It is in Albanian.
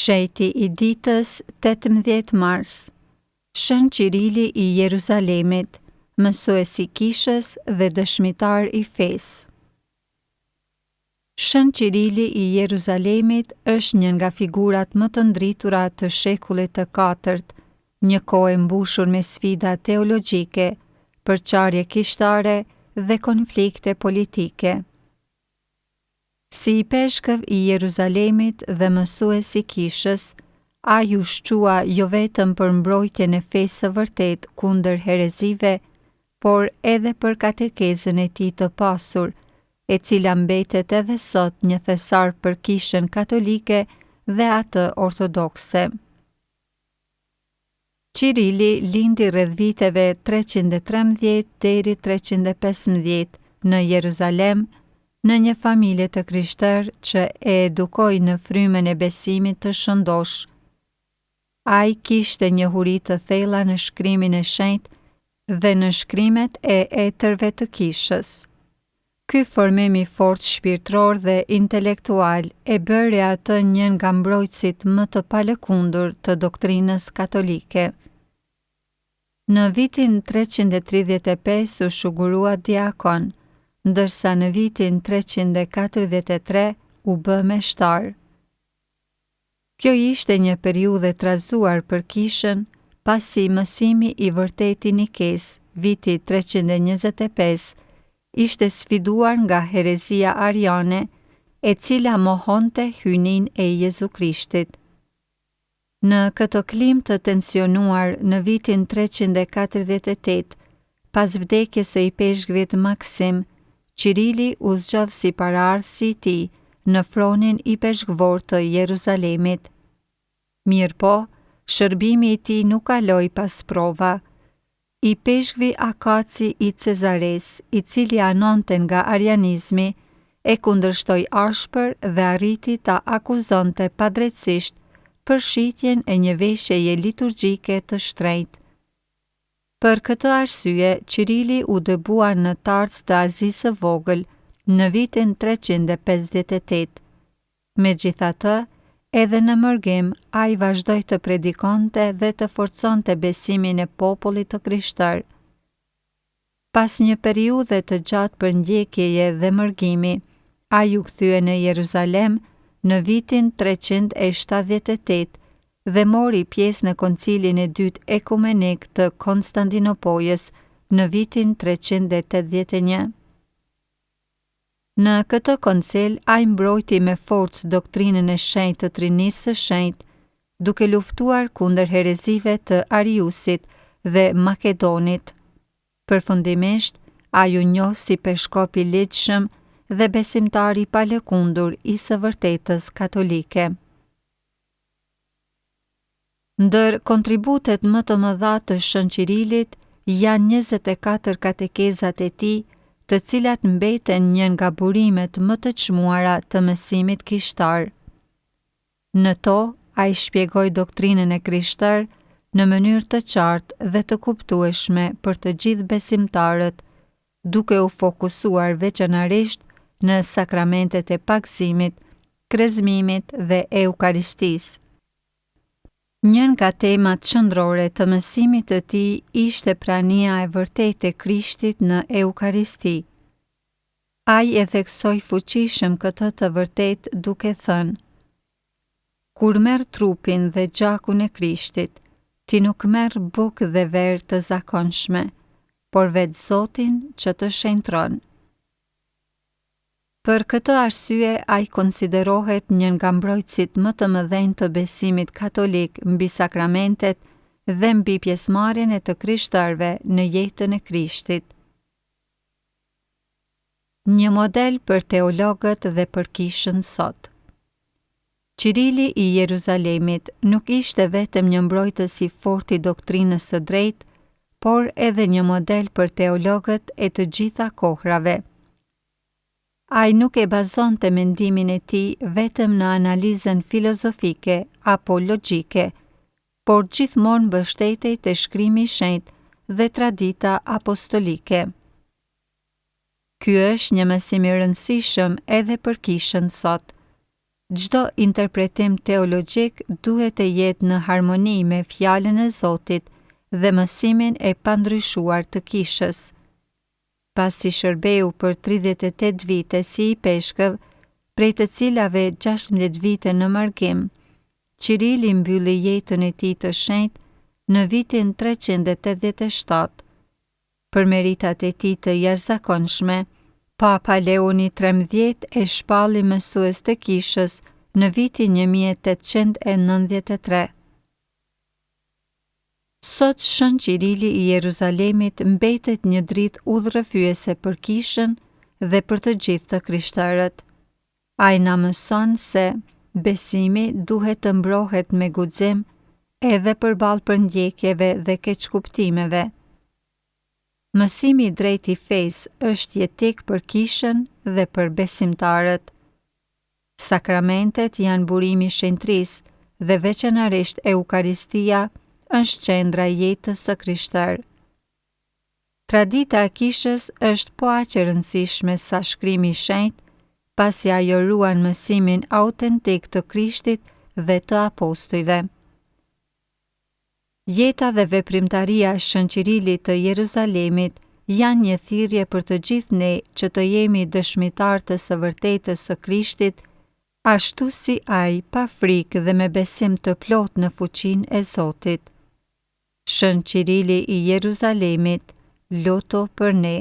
Shejti i ditës 18 mars. Shën Qirili i Jeruzalemit, mësues i kishës dhe dëshmitar i fesë. Shën Qirili i Jeruzalemit është një nga figurat më të ndritura të shekullit të 4, një kohë e mbushur me sfida teologjike, përçarje kishtare dhe konflikte politike. Si i peshkëv i Jeruzalemit dhe mësues i kishës, ai u shqua jo vetëm për mbrojtjen e fesë së vërtet kundër herezive, por edhe për katekezën e tij të pasur, e cila mbetet edhe sot një thesar për kishën katolike dhe atë ortodokse. Qirili lindi rreth viteve 313 deri 315 në Jeruzalem, në një familje të krishterë që e edukoi në frymën e besimit të shëndosh. Ai kishte njohuri të thella në shkrimin e shenjtë dhe në shkrimet e etërve të kishës. Ky formim i fortë shpirtëror dhe intelektual e bëri atë një nga mbrojtësit më të palëkundur të doktrinës katolike. Në vitin 335 u shugurua diakon, ndërsa në vitin 343 u bë meshtar. Kjo ishte një periudhë e trazuar për kishën, pasi mësimi i vërtetë i Nikes, viti 325, ishte sfiduar nga herezia ariane, e cila mohonte hyjnin e Jezu Krishtit. Në këtë klim të tensionuar në vitin 348, pas vdekjes së i peshkvit Maksim, Qirili u zgjodh si paraardhësi i tij në fronin i peshkvor të Jeruzalemit. Mirëpo, shërbimi i tij nuk kaloi pas prova. I peshkvi Akaci i Cezares, i cili anonte nga arianizmi, e kundërshtoi ashpër dhe arriti ta akuzonte padrejtësisht për shitjen e një veshjeje liturgjike të shtrenjtë. Për këtë arsye, Qirili u dëbua në tarcë të Azisë së Vogël në vitin 358. Megjithatë, edhe në mërgim, ai vazhdoi të predikonte dhe të forconte besimin e popullit të krishterë. Pas një periudhe të gjatë përndjekjeje dhe mërgimi, ai u kthye në Jeruzalem në vitin 378 dhe mori pjesë në koncilin e dytë ekumenik të Konstantinopojës në vitin 381. Në këtë koncil, ai mbrojti me forcë doktrinën e shenjtë të Trinisë së Shenjtë, duke luftuar kundër herezive të Ariusit dhe Makedonit. Përfundimisht, ai u njoh si peshkop i ligjshëm dhe besimtar i palëkundur i së vërtetës katolike. Ndër kontributet më të mëdha të Shën Qirilit janë 24 katekezat e tij, të cilat mbeten një nga burimet më të çmuara të mësimit kishtar. Në to, ai shpjegoi doktrinën e krishterë në mënyrë të qartë dhe të kuptueshme për të gjithë besimtarët, duke u fokusuar veçanërisht në sakramentet e pagëzimit, krezmimit dhe eukaristisë. Një nga temat qendrore të mësimit të tij ishte prania e vërtetë e Krishtit në Eukaristi. Ai e theksoi fuqishëm këtë të vërtetë duke thënë: Kur merr trupin dhe gjakun e Krishtit, ti nuk merr bukë dhe verë të zakonshme, por vetë Zotin që të shenjtron. Për këtë arsye, ai konsiderohet një nga mbrojtësit më të mëdhenj të besimit katolik mbi sakramentet dhe mbi pjesëmarrjen e të krishterëve në jetën e Krishtit. Një model për teologët dhe për kishën sot. Qirili i Jeruzalemit nuk ishte vetëm një mbrojtës i fortë i doktrinës së drejtë, por edhe një model për teologët e të gjitha kohrave. Ai nuk e bazonte mendimin e tij vetëm në analizën filozofike apo logjike, por gjithmonë mbështetej te shkrimi i shenjtë dhe tradita apostolike. Ky është një mësim i rëndësishëm edhe për kishën sot. Çdo interpretim teologjik duhet të jetë në harmoni me fjalën e Zotit dhe mësimin e pandryshuar të kishës. Pasi shërbeu për 38 vite si i peshkëv, prej të cilave 16 vite në margim, Qirili mbylli jetën e tij të shenjtë në vitin 387. Për meritat e tij të jashtëzakonshme, Papa Leoni XIII e shpalli mësues të kishës në vitin 1893. Sot Shën Qirili i Jeruzalemit mbetet një dritë udhërrëfyese për kishën dhe për të gjithë të krishterët. Ai na mëson se besimi duhet të mbrohet me guxim edhe përballë përndjekjeve dhe keqkuptimeve. Mësimi i drejtë i fesë është jetik për kishën dhe për besimtarët. Sakramentet janë burimi i shenjtërisë dhe veçanërisht Eukaristia është qendra e jetës së krishter. Tradita e kishës është po aq e rëndësishme sa shkrimi i shenjtë, pasi ajo ruan mësimin autentik të Krishtit dhe të apostujve. Jeta dhe veprimtaria e Shën Qirilit të Jeruzalemit janë një thirrje për të gjithë ne që të jemi dëshmitar të së vërtetës së Krishtit, ashtu si ai pa frikë dhe me besim të plot në fuqinë e Zotit. Shën Qirili i Jeruzalemit, loto për ne.